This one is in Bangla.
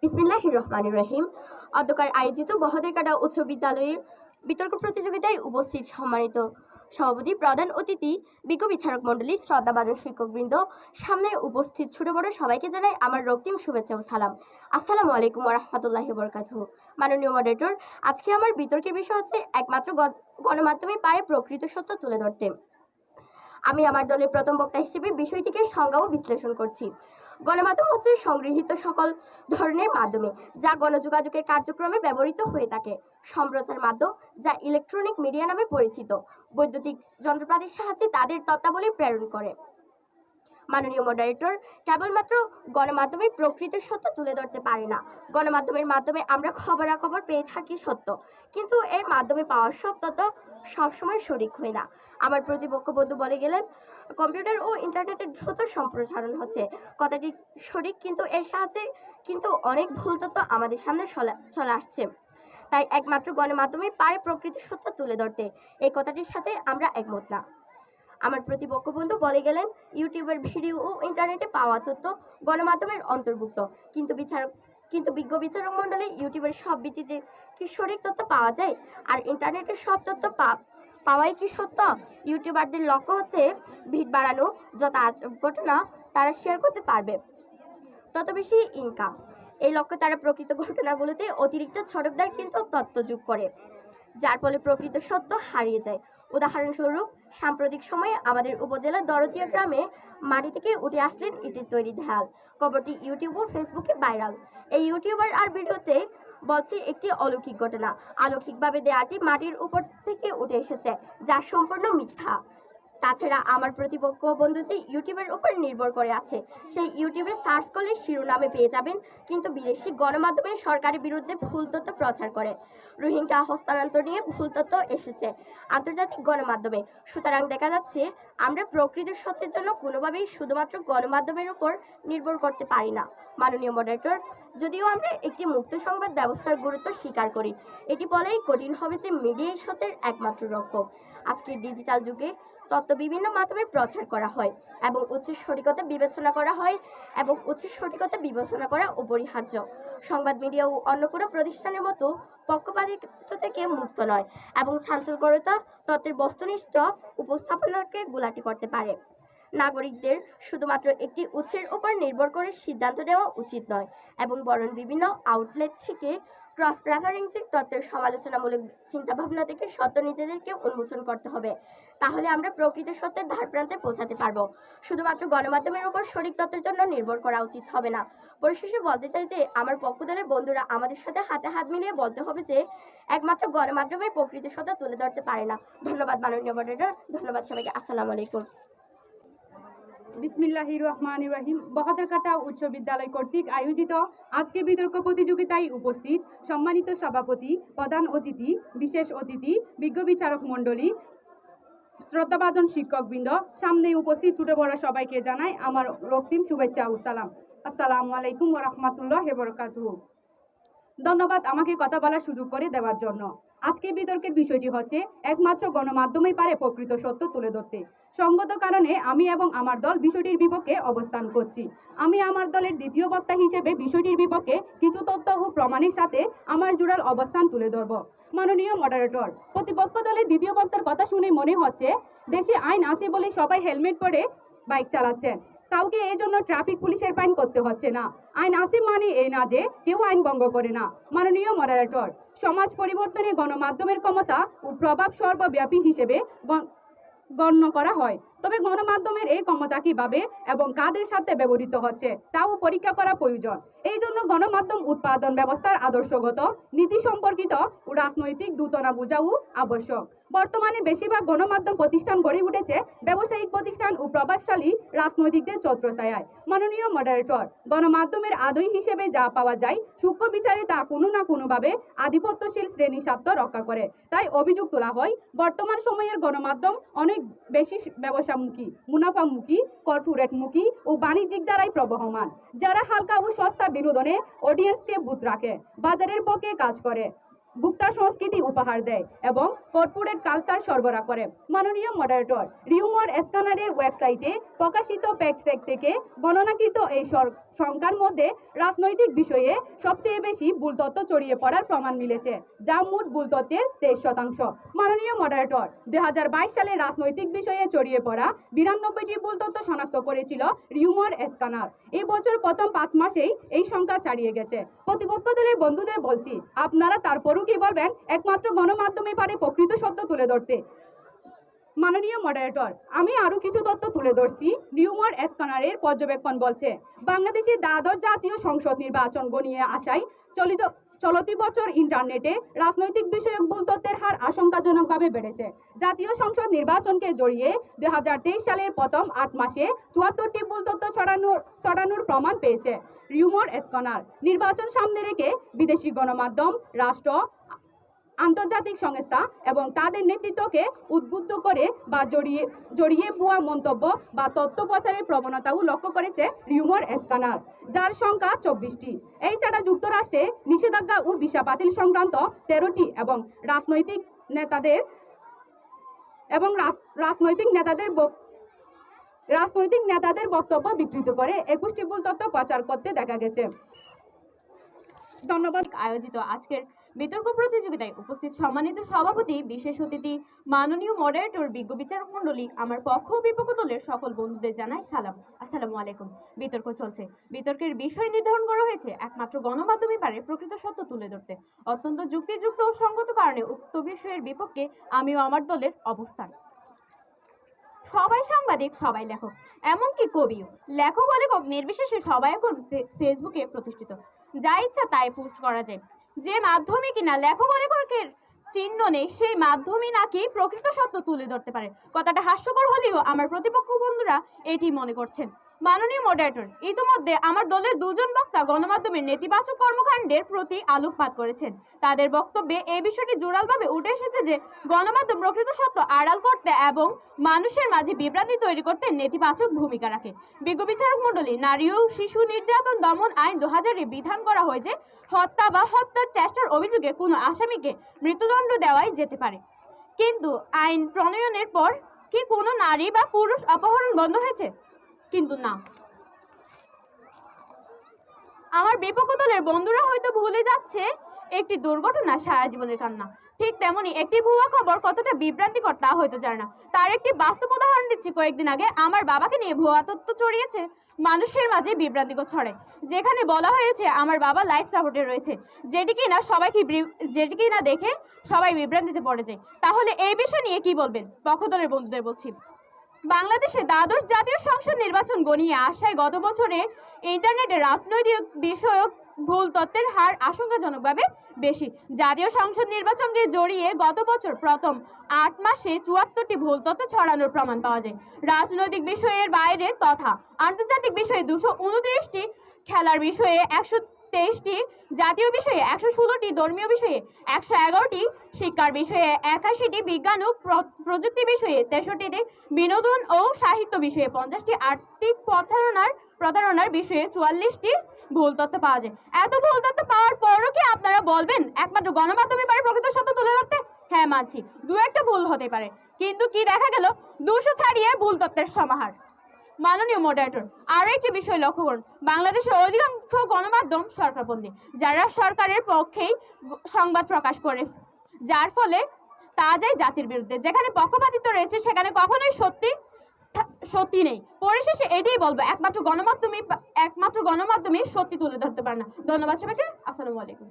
বিসমিল্লাহির রহমানির রহিম। অধ্যকার আয়োজিত বহদেরকাটা উচ্চ বিদ্যালয়ের বিতর্ক প্রতিযোগিতায় উপস্থিত সম্মানিত সভাপতি, প্রধান অতিথি, বিজ্ঞ বিচারক মণ্ডলী, শ্রদ্ধাভাজন শিক্ষকবৃন্দ, সামনে উপস্থিত ছোট বড় সবাইকে জানাই আমার রক্তিম শুভেচ্ছা ও সালাম। আসসালামু আলাইকুম ওয়া রাহমাতুল্লাহি ওয়া বারাকাতুহু। মাননীয় মডারেটর, আজকে আমার বিতর্কের বিষয় হচ্ছে একমাত্র গণমাধ্যমে পারে প্রকৃত সত্য তুলে ধরতে। আমি আমার দলের প্রথম বক্তা হিসেবে বিষয়টিকে সংজ্ঞা ও বিশ্লেষণ করছি। গণমাধ্যম হচ্ছে সংগৃহীত সকল ধরনের মাধ্যমে যা গণযোগাযোগের কার্যক্রমে ব্যবহৃত হয়ে থাকে। সম্প্রচার মাধ্যম, যা ইলেকট্রনিক মিডিয়া নামে পরিচিত, বৈদ্যুতিক যন্ত্রপাতির সাহায্যে তাদের তত্ত্বাবলী প্রেরণ করে। মাননীয় মডারেটর, কেবলমাত্র গণমাধ্যমে প্রকৃত সত্য তুলে ধরতে পারে না। গণমাধ্যমের মাধ্যমে আমরা খবরাখবর পেয়ে থাকি সত্য, কিন্তু এর মাধ্যমে পাওয়ার সব তথ্য সবসময় সঠিক হয় না। আমার প্রতিপক্ষ বন্ধু বলে গেলেন, কম্পিউটার ও ইন্টারনেটের দ্রুত সম্প্রসারণ হচ্ছে, কথাটি সঠিক, কিন্তু এর সাহায্যে কিন্তু অনেক ভুল তথ্য আমাদের সামনে চলে আসছে। তাই একমাত্র গণমাধ্যমে পারে প্রকৃত সত্য তুলে ধরতে, এই কথাটির সাথে আমরা একমত না। আমার প্রতিপক্ষ বন্ধু বলে গেলেন, ইউটিউবের ভিডিও ও ইন্টারনেটে পাওয়া তথ্য গণমাধ্যমের অন্তর্ভুক্ত, কিন্তু বিজ্ঞ বিচারক মণ্ডলী, ইউটিউবের সব ভিত্তিতে কি সঠিক তথ্য পাওয়া যায়? আর ইন্টারনেটের সব তথ্য পাওয়াই কি সত্য? ইউটিউবারদের লক্ষ্য হচ্ছে ভিড় বাড়ানো, যত ঘটনা তারা শেয়ার করতে পারবে তত বেশি ইনকাম। এই লক্ষ্যে তারা প্রকৃত ঘটনাগুলোতে অতিরিক্ত ছড়কদার কিন্তু তথ্য যোগ করে, যার ফলে প্রকৃত সত্য হারিয়ে যায়। উদাহরণস্বরূপ, সাম্প্রতিক সময়ে আমাদের উপজেলার দরদিয়া গ্রামে মাটি থেকে উঠে আসলেন ইটের তৈরি দেয়াল। খবরটি ইউটিউব ও ফেসবুকে ভাইরাল। এই ইউটিউবার আর ভিডিওতে বলছে একটি অলৌকিক ঘটনা। অলৌকিকভাবে দেয়ালটি মাটির উপর থেকে উঠে এসেছে, যা সম্পূর্ণ মিথ্যা। তাছাড়া আমার প্রতিপক্ষ বন্ধু যে ইউটিউবের উপর নির্ভর করে আছে, সেই ইউটিউবে সার্চ করলে শিরোনামে পেয়ে যাবেন, কিন্তু বিদেশি গণমাধ্যমে সরকারের বিরুদ্ধে ভুল তথ্য প্রচার করে। রোহিঙ্গা হস্তান্তর নিয়ে ভুল তথ্য এসেছে আন্তর্জাতিক গণমাধ্যমে। সুতরাং দেখা যাচ্ছে আমরা প্রকৃত সত্যের জন্য কোনোভাবেই শুধুমাত্র গণমাধ্যমের উপর নির্ভর করতে পারি না। মাননীয় মডারেটর, যদিও আমরা একটি মুক্ত সংবাদ ব্যবস্থার গুরুত্ব স্বীকার করি, এটি বলেই কঠিন হবে যে মিডিয়াই সত্যের একমাত্র রক্ষক। আজকের ডিজিটাল যুগে তথ্য বিভিন্ন মাধ্যমে প্রচার করা হয় এবং উৎসের সঠিকতা বিবেচনা করা অপরিহার্য। সংবাদ মিডিয়াও অন্য কোনো প্রতিষ্ঠানের মতো পক্ষপাতিত্ব থেকে মুক্ত নয় এবং চাঞ্চল্যকরতা তথ্যের বস্তুনিষ্ঠ উপস্থাপনাকে গোলাটি করতে পারে। নাগরিকদের শুধুমাত্র একটি উৎসের উপর নির্ভর করে সিদ্ধান্ত নেওয়া উচিত নয়, এবং বরং বিভিন্ন আউটলেট থেকে ক্রস রেফারেন্সিং তথ্যের সমালোচনামূলক চিন্তাভাবনা থেকে সত্য নিজেদেরকে উন্মোচন করতে হবে। তাহলে আমরা প্রকৃত সত্যের ধারপ্রান্তে পৌঁছাতে পারবো। শুধুমাত্র গণমাধ্যমের উপর সঠিক তথ্যের জন্য নির্ভর করা উচিত হবে না। পরিশেষে বলতে চাই যে আমার পক্ষ দলের বন্ধুরা আমাদের সাথে হাতে হাত মিলিয়ে বলতে হবে যে একমাত্র গণমাধ্যমে প্রকৃত সত্য তুলে ধরতে পারে না। ধন্যবাদ মাননীয় মডারেটর, ধন্যবাদ সবাইকে। আসসালামু আলাইকুম। বিসমিল্লাহির রহমানির রহিম। বহদেরকাটা উচ্চ বিদ্যালয় কর্তৃক আয়োজিত আজকে বিতর্ক প্রতিযোগিতায় উপস্থিত সম্মানিত সভাপতি, প্রধান অতিথি, বিশেষ অতিথি, বিজ্ঞ বিচারক মণ্ডলী, শ্রদ্ধাভাজন শিক্ষকবৃন্দ, সামনে উপস্থিত ছোট বড় সবাইকে জানাই আমার রক্তিম শুভেচ্ছা ও সালাম। আসসালামু আলাইকুম ওয়া রাহমাতুল্লাহি ওয়া বারাকাতুহু। ধন্যবাদ আমাকে কথা বলার সুযোগ করে দেওয়ার জন্য। আজকে বিতর্কের বিষয়টি হচ্ছে একমাত্র গণমাধ্যমেই পারে প্রকৃত সত্য তুলে ধরতে। সঙ্গত কারণে আমি এবং আমার দল বিষয়টির বিপক্ষে অবস্থান করছি। আমি আমার দলের দ্বিতীয় বক্তা হিসেবে বিষয়টির বিপক্ষে কিছু তথ্য ও প্রমাণের সাথে আমার জোরাল অবস্থান তুলে ধরব। মাননীয় মডারেটর, প্রতিপক্ষ দলের দ্বিতীয় বক্তার কথা শুনে মনে হচ্ছে দেশে আইন আছে বলে সবাই হেলমেট পরে বাইক চালাচ্ছেন, কাউকে এই জন্য ট্রাফিক পুলিশের ফাইন করতে হচ্ছে না। আইন আসে মানে এই না যে কেউ আইন ভঙ্গ করে না। মাননীয় মডারেটর, সমাজ পরিবর্তনে গণমাধ্যমের ক্ষমতা ও প্রভাব সর্বব্যাপী হিসেবে গণ্য করা হয়, তবে গণমাধ্যমের এই ক্ষমতা কিভাবে এবং কাদের সাথে ব্যবহৃত হচ্ছে তাও পরীক্ষা করা প্রয়োজন। এই জন্য গণমাধ্যম উৎপাদন ব্যবস্থার আদর্শগত নীতি সম্পর্কিত ও রাজনৈতিক দূতনা বোঝাও আবশ্যক। বর্তমানে বেশিরভাগ গণমাধ্যম প্রতিষ্ঠান গড়ে উঠেছে ব্যবসায়িক প্রতিষ্ঠান ও প্রভাবশালী রাজনৈতিকদের ছত্রছায়ায়। মাননীয় মডারেটর, গণমাধ্যমের আদয় হিসেবে যা পাওয়া যায় সূক্ষ্ম বিচারে তা কোনো না কোনোভাবে আধিপত্যশীল শ্রেণী স্বার্থ রক্ষা করে। তাই অভিযোগ তোলা হয় বর্তমান সময়ের গণমাধ্যম অনেক বেশি ব্যবসামুখী, মুনাফামুখী, কর্পোরেটমুখী ও বাণিজ্যিক দ্বারাই প্রবহমান, যারা হালকা ও সস্তা বিনোদনে অডিয়েন্সকে বুথ রাখে, বাজারের পক্ষে কাজ করে। ভোক্তা সংস্কৃতি উপহার দেয় এবং কর্পোরেট কালচার সরবরাহ করে। মাননীয় মডারেটর, রিউমার স্ক্যানারের ওয়েবসাইটে প্রকাশিত ফ্যাক্ট থেকে গণনাকৃত এই সংখ্যার মধ্যে রাজনৈতিক বিষয়ে সবচেয়ে বেশি ভুল তথ্য ছড়িয়ে পড়ার প্রমাণ মিলেছে, যা মোট ভুল তথ্যের 23%। মাননীয় মডারেটর, 2022 সালে রাজনৈতিক বিষয়ে ছড়িয়ে পড়া 92টি ভুল তথ্য শনাক্ত করেছিল রিউমার স্ক্যানার। এই বছর প্রথম 5 মাসেই এই সংখ্যা ছাড়িয়ে গেছে। প্রতিপক্ষ দলের বন্ধুদের বলছি, আপনারা তারপরও কি বলবেন একমাত্র গণমাধ্যমে পারে প্রকৃত সত্য তুলে ধরতে। মাননীয় মডারেটর, আমি আরও কিছু তথ্য তুলে ধরছি। রিউমার স্ক্যানারের পর্যবেক্ষণ বলছে, বাংলাদেশে দ্বাদশ জাতীয় সংসদ নির্বাচন গণিয়ে আসায় চলতি বছর ইন্টারনেটে রাজনৈতিক বিষয়ক ভুল তথ্যের হার আশঙ্কাজনকভাবে বেড়েছে। জাতীয় সংসদ নির্বাচনকে জড়িয়ে 2023 সালের প্রথম 8 মাসে 74টি ভুল তথ্য ছড়ানোর প্রমাণ পেয়েছে রিউমার স্ক্যানার। নির্বাচন সামনে রেখে বিদেশি গণমাধ্যম, রাষ্ট্র, আন্তর্জাতিক সংস্থা এবং তাদের নেতৃত্বকে উদ্বুদ্ধ করে বা জড়িয়ে ভুয়া মন্তব্য বা তথ্য প্রচারের প্রবণতাও লক্ষ্য করেছে রিউমার স্ক্যানার, যার সংখ্যা 24টি। এছাড়া যুক্তরাষ্ট্রে নিষেধাজ্ঞা ও ভিসা বাতিল সংক্রান্ত 13টি এবং রাজনৈতিক নেতাদের বক্তব্য বিকৃত করে 21টি ভুল তথ্য প্রচার করতে দেখা গেছে। ধন্যবাদ। আয়োজিত আজকের বিতর্ক প্রতিযোগিতায় উপস্থিত সম্মানিত সভাপতি, বিশেষ অতিথি, মাননীয় মডারেটর, বিজ্ঞ বিচারক মণ্ডলী, আমার পক্ষ ও বিপক্ষ দলের সকল বন্ধুদের জানাই সালাম। আসসালামু আলাইকুম। বিতর্ক চলছে। বিতর্কের বিষয় নির্ধারণ করা হয়েছে একমাত্র গণমাধ্যমই পারে প্রকৃত সত্য তুলে ধরতে। অত্যন্ত যুক্তিযুক্ত ও সঙ্গত কারণে উক্ত বিষয়ের বিপক্ষে আমিও আমার দলের অবস্থান। সবাই সাংবাদিক, সবাই লেখক, এমনকি কবিও। লেখক ও লেখক নির্বিশেষে সবাই এখন ফেসবুকে প্রতিষ্ঠিত। যা ইচ্ছা তাই পোস্ট করা যায়। যে মাধ্যমে কিনা লেখক ও লেখকের চিহ্ন নেই, সেই মাধ্যমে নাকি প্রকৃত সত্য তুলে ধরতে পারে। কথাটা হাস্যকর হলেও আমার প্রতিপক্ষ বন্ধুরা এটি মনে করছেন। মাননীয় মডারেটর, ইতিমধ্যে আমার দলের দুজন বক্তা গণমাধ্যমের নেতিবাচক কর্মকাণ্ডের প্রতি আলোকপাত করেছেন। তাদের বক্তব্যে এই বিষয়টি জোরালভাবে উঠে এসেছে যে গণমাধ্যম প্রকৃত সত্য আড়াল করতে এবং মানুষের মাঝে বিভ্রান্তি তৈরি করতে নেতিবাচক ভূমিকা রাখে। বিজ্ঞ বিচারক মণ্ডলী, নারী ও শিশু নির্যাতন দমন আইন 2000-এ বিধান করা হয় যে হত্যা বা হত্যার চেষ্টার অভিযোগে কোনো আসামিকে মৃত্যুদণ্ড দেওয়াই যেতে পারে। কিন্তু আইন প্রণয়নের পর কি কোনো নারী বা পুরুষ অপহরণ বন্ধ হয়েছে? কিন্তু না। আমার বিপক্ষ দলের বন্ধুরা হয়তো ভুলে যাচ্ছে একটি দুর্ঘটনা সারা জীবনের কান্না। ঠিক তেমনি একটি ভুয়া খবর কতটা বিভ্রান্তিকর তা হয়তো জানে না। তার একটি বাস্তব উদাহরণ দিচ্ছি। কয়েকদিন আগে আমার বাবাকে নিয়ে ভুয়া তথ্য ছড়িয়েছে, মানুষের মাঝে বিভ্রান্তিকর ছড়ায়, যেখানে বলা হয়েছে আমার বাবা লাইফ সাপোর্টে রয়েছে, যেটি কিনা দেখে সবাই বিভ্রান্তিতে পড়ে যায়। তাহলে এই বিষয় নিয়ে কি বলবেন? পক্ষ দলের বন্ধুদের বলছি, বাংলাদেশে দ্বাদশ জাতীয় সংসদ নির্বাচন গণিয়ে আসায় গত বছরে ইন্টারনেটে রাজনৈতিক বিষয়ক ভুল তথ্যের হার আশঙ্কাজনকভাবে বেশি। জাতীয় সংসদ নির্বাচনকে জড়িয়ে গত বছর প্রথম 8 মাসে 74টি ভুল তথ্য ছড়ানোর প্রমাণ পাওয়া যায়। রাজনৈতিক বিষয়ের বাইরে তথা আন্তর্জাতিক বিষয়ে 229টি, খেলার বিষয়ে 123টি, জাতীয় বিষয়ে 116টি, ধর্মীয় বিষয়ে 111টি, শিক্ষার বিষয়ে 81টি, বিজ্ঞান ও প্রযুক্তি বিষয়ে 63টি, বিনোদন ও সাহিত্য বিষয়ে 50টি, আর্থিক প্রতারণার বিষয়ে 44টি ভুল তথ্য পাওয়া যায়। এত ভুল তথ্য পাওয়ার পরও কি আপনারা বলবেন একমাত্র গণমাধ্যমে পারে প্রকৃত সত্য তুলে ধরতে? হ্যাঁ, মানছি, দু একটা ভুল হতে পারে, কিন্তু কি দেখা গেল? 200 ছাড়িয়ে ভুল তথ্যের সমাহার। মাননীয় মডারেটর, আরও একটি বিষয় লক্ষ্য করুন, বাংলাদেশের অধিকাংশ গণমাধ্যম সরকারপন্থী, যারা সরকারের পক্ষেই সংবাদ প্রকাশ করে, যার ফলে তা যায় জাতির বিরুদ্ধে। যেখানে পক্ষপাতিত্ব রয়েছে সেখানে কখনোই সত্যি নেই। পরিশেষে এটাই বলবো, একমাত্র গণমাধ্যমে সত্যি তুলে ধরতে পারে না। ধন্যবাদ সবাইকে। আসসালামু আলাইকুম।